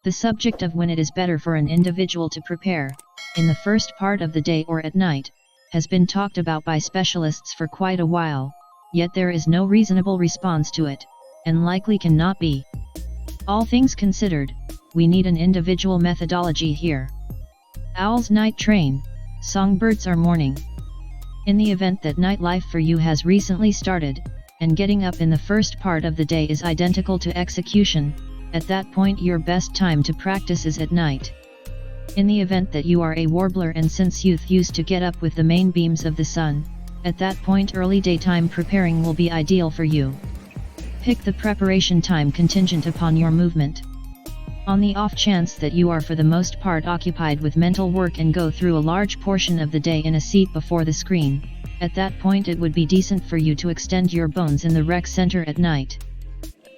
The subject of when it is better for an individual to prepare, in the first part of the day or at night, has been talked about by specialists for quite a while, yet there is no reasonable response to it, and likely cannot be. All things considered, we need an individual methodology here. Owls night train, songbirds are morning. In the event that nightlife for you has recently started, and getting up in the first part of the day is identical to execution, at that point your best time to practice is at night. In the event that you are a warbler and since youth used to get up with the main beams of the sun, at that point early daytime preparing will be ideal for you. Pick the preparation time contingent upon your movement. On the off chance that you are for the most part occupied with mental work and go through a large portion of the day in a seat before the screen, at that point it would be decent for you to extend your bones in the rec center at night.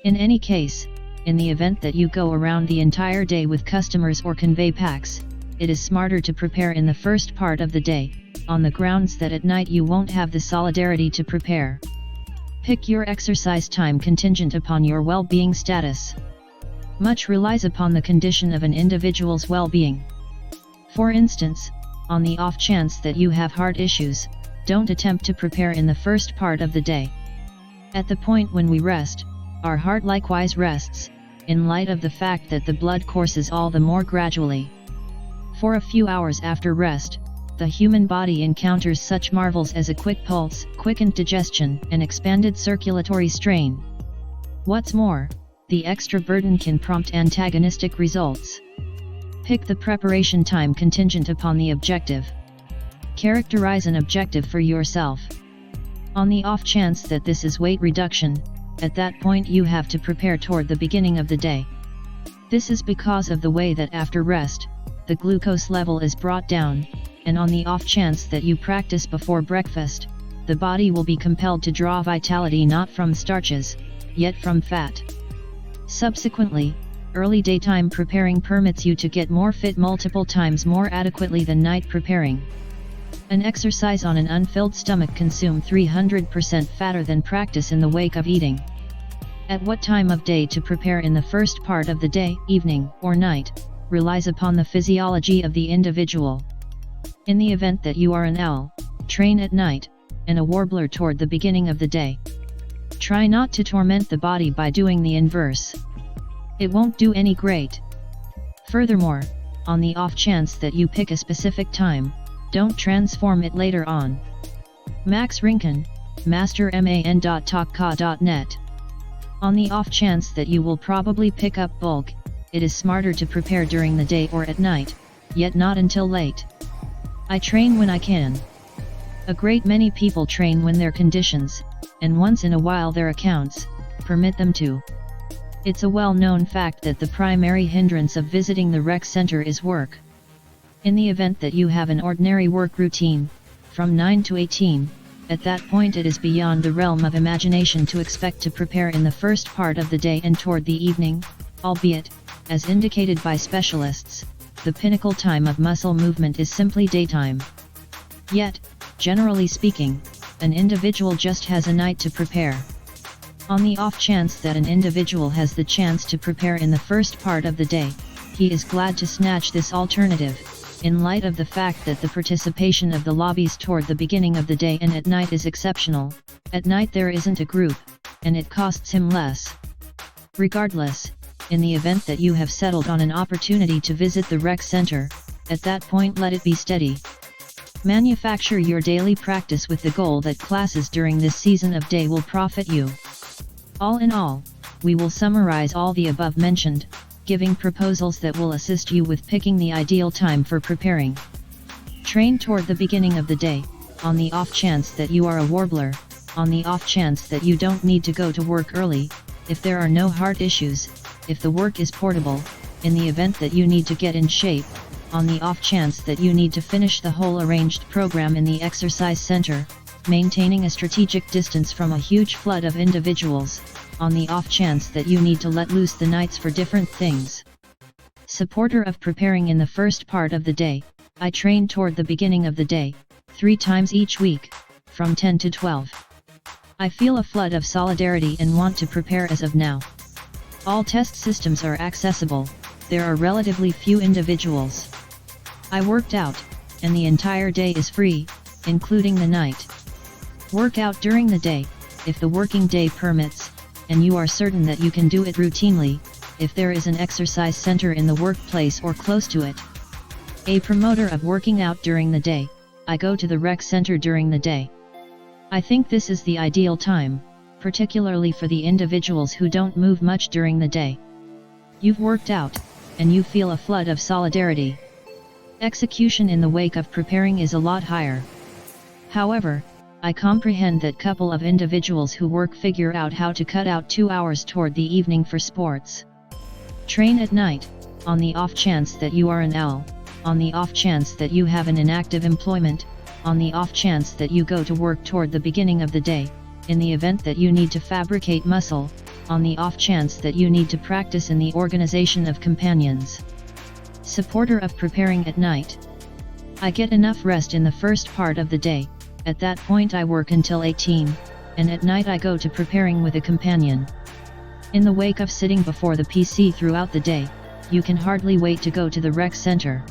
In any case, in the event that you go around the entire day with customers or convey packs, it is smarter to prepare in the first part of the day, on the grounds that at night you won't have the solidarity to prepare. Pick your exercise time contingent upon your well-being status. Much relies upon the condition of an individual's well-being. For instance, on the off chance that you have heart issues, don't attempt to prepare in the first part of the day. At the point when we rest, our heart likewise rests, in light of the fact that the blood courses all the more gradually. For a few hours after rest, the human body encounters such marvels as a quick pulse, quickened digestion, and expanded circulatory strain. What's more, the extra burden can prompt antagonistic results. Pick the preparation time contingent upon the objective. Characterize an objective for yourself. On the off chance that this is weight reduction, at that point you have to prepare toward the beginning of the day. This is because of the way that after rest, the glucose level is brought down, and on the off chance that you practice before breakfast, the body will be compelled to draw vitality not from starches, yet from fat. Subsequently, early daytime preparing permits you to get more fit multiple times more adequately than night preparing. An exercise on an unfilled stomach consume 300% fatter than practice in the wake of eating. At what time of day to prepare in the first part of the day, evening, or night, relies upon the physiology of the individual. In the event that you are an owl, train at night, and a warbler toward the beginning of the day. Try not to torment the body by doing the inverse. It won't do any great. Furthermore, on the off chance that you pick a specific time, don't transform it later on. Max Rinken, masterman.talkca.net. On the off chance that you will probably pick up bulk, it is smarter to prepare during the day or at night, yet not until late. I train when I can. A great many people train when their conditions, and once in a while their accounts, permit them to. It's a well-known fact that the primary hindrance of visiting the rec center is work. In the event that you have an ordinary work routine, from 9 to 18, at that point it is beyond the realm of imagination to expect to prepare in the first part of the day and toward the evening, albeit, as indicated by specialists, the pinnacle time of muscle movement is simply daytime. Yet, generally speaking, an individual just has a night to prepare. On the off chance that an individual has the chance to prepare in the first part of the day, he is glad to snatch this alternative, in light of the fact that the participation of the lobbies toward the beginning of the day and at night is exceptional. At night there isn't a group, and it costs him less. Regardless, in the event that you have settled on an opportunity to visit the rec center, at that point let it be steady. Manufacture your daily practice with the goal that classes during this season of day will profit you. All in all, we will summarize all the above mentioned, giving proposals that will assist you with picking the ideal time for preparing. Train toward the beginning of the day, on the off chance that you are a warbler, on the off chance that you don't need to go to work early, if there are no heart issues, if the work is portable, in the event that you need to get in shape, on the off chance that you need to finish the whole arranged program in the exercise center, maintaining a strategic distance from a huge flood of individuals, on the off chance that you need to let loose the nights for different things. Supporter of preparing in the first part of the day, I train toward the beginning of the day, 3 times each week, from 10 to 12. I feel a flood of solidarity and want to prepare as of now. All test systems are accessible, there are relatively few individuals. I worked out, and the entire day is free, including the night. Work out during the day, if the working day permits, and you are certain that you can do it routinely, if there is an exercise center in the workplace or close to it. A promoter of working out during the day, I go to the rec center during the day. I think this is the ideal time, particularly for the individuals who don't move much during the day. You've worked out, and you feel a flood of solidarity. Execution in the wake of preparing is a lot higher. However, I comprehend that couple of individuals who work figure out how to cut out 2 hours toward the evening for sports. Train at night, on the off chance that you are an owl, on the off chance that you have an inactive employment, on the off chance that you go to work toward the beginning of the day, in the event that you need to fabricate muscle, on the off chance that you need to practice in the organization of companions. Supporter of preparing at night. I get enough rest in the first part of the day, at that point I work until 18, and at night I go to preparing with a companion. In the wake of sitting before the PC throughout the day, you can hardly wait to go to the rec center.